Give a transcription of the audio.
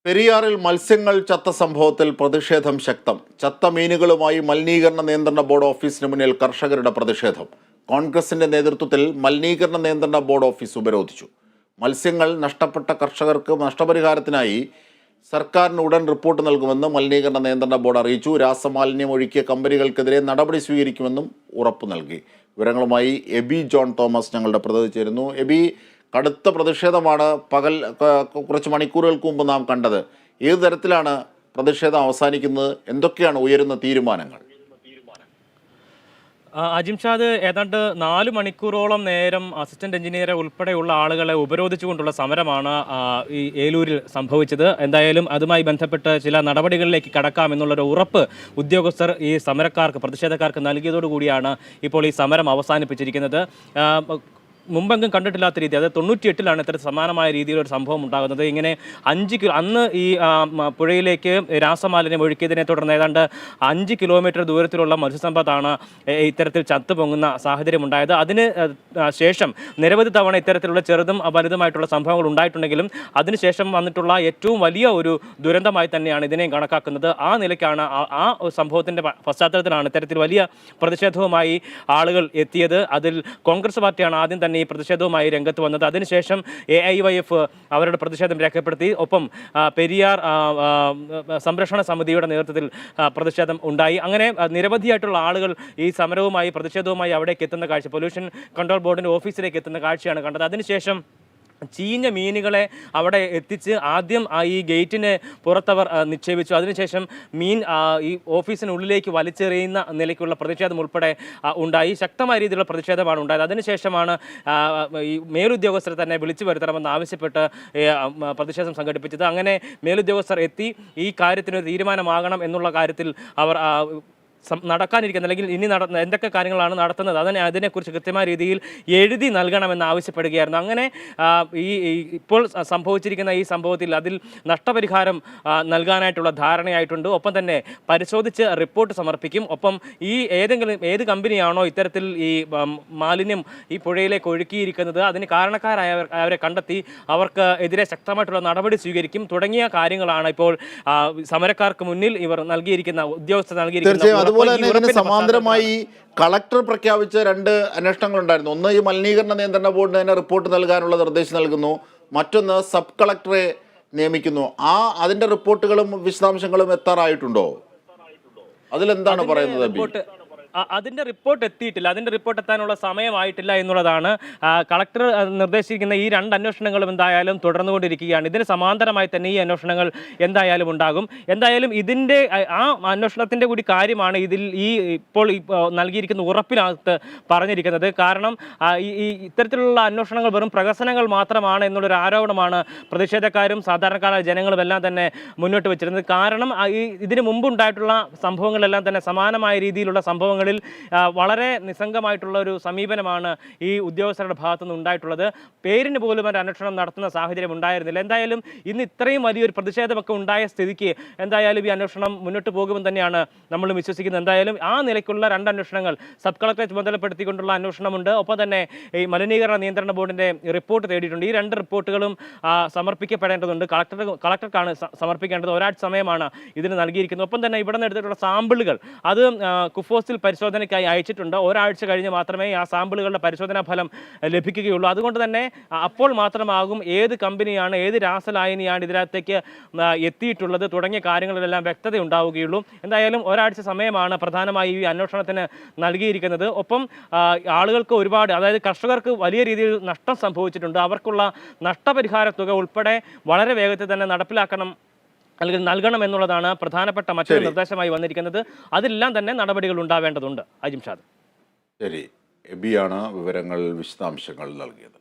പെരിയാറിൽ മത്സ്യങ്ങൾ ചത്ത സംഭവത്തിൽ പ്രതിഷേധം ശക്തം. ചത്ത മീനുകളുമായി മലിനീകരണ നിയന്ത്രണ ബോർഡ് ഓഫീസിന് മുന്നിൽ കർഷകരുടെ പ്രതിഷേധം. കോൺഗ്രസിന്റെ നേതൃത്വത്തിൽ മലിനീകരണ നിയന്ത്രണ ബോർഡ് ഓഫീസ് ഉപരോധിച്ചു. മത്സ്യങ്ങൾ നഷ്ടപ്പെട്ട കർഷകർക്ക് നഷ്ടപരിഹാരത്തിനായി സർക്കാരിന് ഉടൻ റിപ്പോർട്ട് നൽകുമെന്ന് മലിനീകരണ നിയന്ത്രണ ബോർഡ് അറിയിച്ചു. രാസമാലിന്യം ഒഴുക്കിയ കമ്പനികൾക്കെതിരെ നടപടി സ്വീകരിക്കുമെന്നും ഉറപ്പു നൽകി. വിവരങ്ങളുമായി എബി ജോൺ തോമസ് ഞങ്ങളുടെ പ്രതിനിധി ചേരുന്നു. എബി, കടുത്ത പ്രതിഷേധമാണ് കുറച്ച് മണിക്കൂറുകൾക്ക് മുമ്പ് നാം കണ്ടത്. ഏത് തരത്തിലാണ് പ്രതിഷേധം അവസാനിക്കുന്നത്? എന്തൊക്കെയാണ് ഉയരുന്ന തീരുമാനങ്ങൾ? അജിംഷാദ്, ഏതാണ്ട് 4 മണിക്കൂറോളം നേരം അസിസ്റ്റന്റ് എഞ്ചിനീയറെ ഉൾപ്പെടെയുള്ള ആളുകളെ ഉപരോധിച്ചുകൊണ്ടുള്ള സമരമാണ് ഈ ഏലൂരിൽ സംഭവിച്ചത്. എന്തായാലും അതുമായി ബന്ധപ്പെട്ട് ചില നടപടികളിലേക്ക് കടക്കാമെന്നുള്ളൊരു ഉറപ്പ് ഉദ്യോഗസ്ഥർ ഈ സമരക്കാർക്ക്, പ്രതിഷേധക്കാർക്ക് നൽകിയതോടുകൂടിയാണ് ഇപ്പോൾ ഈ സമരം അവസാനിപ്പിച്ചിരിക്കുന്നത്. മുമ്പെങ്കും കണ്ടിട്ടില്ലാത്ത രീതി, അത് 98-ലാണ് ഇത്തരം സമാനമായ രീതിയിലൊരു സംഭവം ഉണ്ടാകുന്നത്. ഇങ്ങനെ 5 കിലോ അന്ന് ഈ പുഴയിലേക്ക് രാസമാലിന്യം ഒഴുക്കിയതിനെ തുടർന്ന് ഏതാണ്ട് 5 കിലോമീറ്റർ ദൂരത്തിലുള്ള മത്സ്യസമ്പത്താണ് ഇത്തരത്തിൽ ചത്തുപൊങ്ങുന്ന സാഹചര്യം ഉണ്ടായത്. അതിന് ശേഷം നിരവധി തവണ ഇത്തരത്തിലുള്ള ചെറുതും വലുതുമായിട്ടുള്ള സംഭവങ്ങൾ ഉണ്ടായിട്ടുണ്ടെങ്കിലും അതിനുശേഷം വന്നിട്ടുള്ള ഏറ്റവും വലിയ ഒരു ദുരന്തമായി തന്നെയാണ് ഇതിനെ കണക്കാക്കുന്നത്. ആ നിലയ്ക്കാണ് ആ സംഭവത്തിൻ്റെ പശ്ചാത്തലത്തിലാണ് ഇത്തരത്തിൽ വലിയ പ്രതിഷേധവുമായി ആളുകൾ എത്തിയത്. അതിൽ കോൺഗ്രസ് പാർട്ടിയാണ് ആദ്യം തന്നെ ഈ പ്രതിഷേധവുമായി രംഗത്ത് വന്നത്. അതിനുശേഷം AIYF അവരുടെ പ്രതിഷേധം രേഖപ്പെടുത്തി. ഒപ്പം പെരിയാർ സംരക്ഷണ സമിതിയുടെ നേതൃത്വത്തിൽ പ്രതിഷേധം ഉണ്ടായി. അങ്ങനെ നിരവധിയായിട്ടുള്ള ആളുകൾ ഈ സമരവുമായി, പ്രതിഷേധവുമായി അവിടേക്ക് എത്തുന്ന കാഴ്ച, പൊല്യൂഷൻ കൺട്രോൾ ബോർഡിൻ്റെ ഓഫീസിലേക്ക് എത്തുന്ന കാഴ്ചയാണ് കണ്ടത്. അതിനുശേഷം ചീഞ്ഞ മീനുകളെ അവിടെ എത്തിച്ച് ആദ്യം ഈ ഗേറ്റിന് പുറത്തവർ നിക്ഷേപിച്ചു. അതിനുശേഷം മീൻ ഈ ഓഫീസിനുള്ളിലേക്ക് വലിച്ചെറിയുന്ന നിലയ്ക്കുള്ള പ്രതിഷേധം ഉൾപ്പെടെ ഉണ്ടായി. ശക്തമായ രീതിയിലുള്ള പ്രതിഷേധമാണ് ഉണ്ടായത്. അതിനുശേഷമാണ് ഈ മേലുദ്യോഗസ്ഥരെ തന്നെ വിളിച്ചു വരുത്തണമെന്ന് ആവശ്യപ്പെട്ട് പ്രതിഷേധം സംഘടിപ്പിച്ചത്. അങ്ങനെ മേലുദ്യോഗസ്ഥർ എത്തി ഈ കാര്യത്തിനൊരു തീരുമാനമാകണം എന്നുള്ള കാര്യത്തിൽ അവർ നടക്കാനിരിക്കുന്നത്, അല്ലെങ്കിൽ ഇനി എന്തൊക്കെ കാര്യങ്ങളാണ് നടത്തുന്നത് അതിനെക്കുറിച്ച് കൃത്യമായ രീതിയിൽ എഴുതി നൽകണമെന്ന് ആവശ്യപ്പെടുകയായിരുന്നു. അങ്ങനെ ഇപ്പോൾ സംഭവിച്ചിരിക്കുന്ന ഈ സംഭവത്തിൽ അതിൽ നഷ്ടപരിഹാരം നൽകാനായിട്ടുള്ള ധാരണയായിട്ടുണ്ട്. ഒപ്പം തന്നെ പരിശോധിച്ച് റിപ്പോർട്ട് സമർപ്പിക്കും. ഒപ്പം ഏത് കമ്പനിയാണോ ഇത്തരത്തിൽ ഈ മാലിന്യം ഈ പുഴയിലേക്ക് ഒഴുക്കിയിരിക്കുന്നത് അതിന് കാരണക്കാരായവരെ കണ്ടെത്തി അവർക്ക് എതിരെ ശക്തമായിട്ടുള്ള നടപടി സ്വീകരിക്കും തുടങ്ങിയ കാര്യങ്ങളാണ് ഇപ്പോൾ സമരക്കാർക്ക് മുന്നിൽ ഇവർ നൽകിയിരിക്കുന്ന, ഉദ്യോഗസ്ഥർ നൽകിയിരിക്കുന്ന. അതുപോലെ തന്നെ ഇതിന് സമാന്തരമായി കളക്ടർ പ്രഖ്യാപിച്ച 2 അന്വേഷണങ്ങളുണ്ടായിരുന്നു. ഒന്ന്, ഈ മലിനീകരണ നിയന്ത്രണ ബോർഡിന് തന്നെ റിപ്പോർട്ട് നൽകാനുള്ള നിർദ്ദേശം നൽകുന്നു. മറ്റൊന്ന്, സബ് കളക്ടറെ നിയമിക്കുന്നു. അതിന്റെ റിപ്പോർട്ടുകളും വിശദാംശങ്ങളും എത്താറായിട്ടുണ്ടോ? അതിലെന്താണ് പറയുന്നത്? അതിൻ്റെ റിപ്പോർട്ട് എത്തിയിട്ടില്ല. അതിൻ്റെ റിപ്പോർട്ട് എത്താനുള്ള സമയമായിട്ടില്ല എന്നുള്ളതാണ്. കളക്ടർ നിർദ്ദേശിക്കുന്ന ഈ 2 അന്വേഷണങ്ങളും എന്തായാലും തുടർന്നുകൊണ്ടിരിക്കുകയാണ്. ഇതിന് സമാന്തരമായി തന്നെ ഈ അന്വേഷണങ്ങൾ എന്തായാലും ഉണ്ടാകും. എന്തായാലും ഇതിൻ്റെ ആ അന്വേഷണത്തിൻ്റെ കൂടി കാര്യമാണ് ഇതിൽ ഇപ്പോൾ നൽകിയിരിക്കുന്ന ഉറപ്പിനകത്ത് പറഞ്ഞിരിക്കുന്നത്. കാരണം ഇത്തരത്തിലുള്ള അന്വേഷണങ്ങൾ വെറും പ്രഹസനങ്ങൾ മാത്രമാണ് എന്നുള്ളൊരു ആരോപണമാണ് പ്രതിഷേധക്കാരും സാധാരണക്കാരായ ജനങ്ങളും എല്ലാം തന്നെ മുന്നോട്ട് വെച്ചിരുന്നത്. കാരണം ഇതിന് മുമ്പുണ്ടായിട്ടുള്ള സംഭവങ്ങളെല്ലാം തന്നെ സമാനമായ രീതിയിലുള്ള സംഭവങ്ങൾ വളരെ നിസ്സംഗമായിട്ടുള്ള ഒരു സമീപനമാണ് ഈ ഉദ്യോഗസ്ഥരുടെ ഭാഗത്തുനിന്ന് ഉണ്ടായിട്ടുള്ളത്. പേരിന് പോലും ഒരു അന്വേഷണം നടത്തുന്ന സാഹചര്യം ഉണ്ടായിരുന്നില്ല. എന്തായാലും ഇന്ന് ഇത്രയും വലിയൊരു പ്രതിഷേധമൊക്കെ ഉണ്ടായ സ്ഥിതിക്ക് എന്തായാലും ഈ അന്വേഷണം മുന്നോട്ട് പോകുമെന്ന് തന്നെയാണ് നമ്മൾ വിശ്വസിക്കുന്നത്. എന്തായാലും ആ നിലയ്ക്കുള്ള 2 അന്വേഷണങ്ങൾ, സബ് കളക്ടറെ ചുമതലപ്പെടുത്തിക്കൊണ്ടുള്ള അന്വേഷണമുണ്ട്. ഒപ്പം തന്നെ ഈ മലിനീകരണ നിയന്ത്രണ ബോർഡിൻ്റെ റിപ്പോർട്ട് തേടിയിട്ടുണ്ട്. ഈ 2 റിപ്പോർട്ടുകളും സമർപ്പിക്കപ്പെടേണ്ടതുണ്ട്. കളക്ടർക്കാണ് സമർപ്പിക്കേണ്ടത്. ഒരാഴ്ച സമയമാണ് ഇതിന് നൽകിയിരിക്കുന്നത്. ഒപ്പം തന്നെ ഇവിടെ നിന്ന് എടുത്തിട്ടുള്ള സാമ്പിളുകൾ അത് കുഫോസിൽ പരിശോധനയ്ക്കായി അയച്ചിട്ടുണ്ട്. ഒരാഴ്ച കഴിഞ്ഞ് മാത്രമേ ആ സാമ്പിളുകളുടെ പരിശോധനാ ഫലം ലഭിക്കുകയുള്ളൂ. അതുകൊണ്ട് തന്നെ അപ്പോൾ മാത്രമാകും ഏത് കമ്പനിയാണ്, ഏത് രാസലായനിയാണ് ഇതിനകത്തേക്ക് എത്തിയിട്ടുള്ളത് തുടങ്ങിയ കാര്യങ്ങളിലെല്ലാം വ്യക്തത ഉണ്ടാവുകയുള്ളൂ. എന്തായാലും ഒരാഴ്ച സമയമാണ് പ്രധാനമായി ഈ അന്വേഷണത്തിന് നൽകിയിരിക്കുന്നത്. ഒപ്പം ആളുകൾക്ക് ഒരുപാട്, അതായത് കർഷകർക്ക് വലിയ രീതിയിൽ നഷ്ടം സംഭവിച്ചിട്ടുണ്ട്. അവർക്കുള്ള നഷ്ടപരിഹാര തുക ഉൾപ്പെടെ വളരെ വേഗത്തിൽ തന്നെ നടപ്പിലാക്കണം അല്ലെങ്കിൽ നൽകണം എന്നുള്ളതാണ് പ്രധാനപ്പെട്ട മറ്റൊരു നിർദ്ദേശമായി വന്നിരിക്കുന്നത്. അതിലെല്ലാം തന്നെ നടപടികൾ ഉണ്ടാവേണ്ടതുണ്ട്. അജിംഷാദ്, ശരി. എബിയാണ് വിവരങ്ങൾ, വിശദാംശങ്ങൾ നൽകിയത്.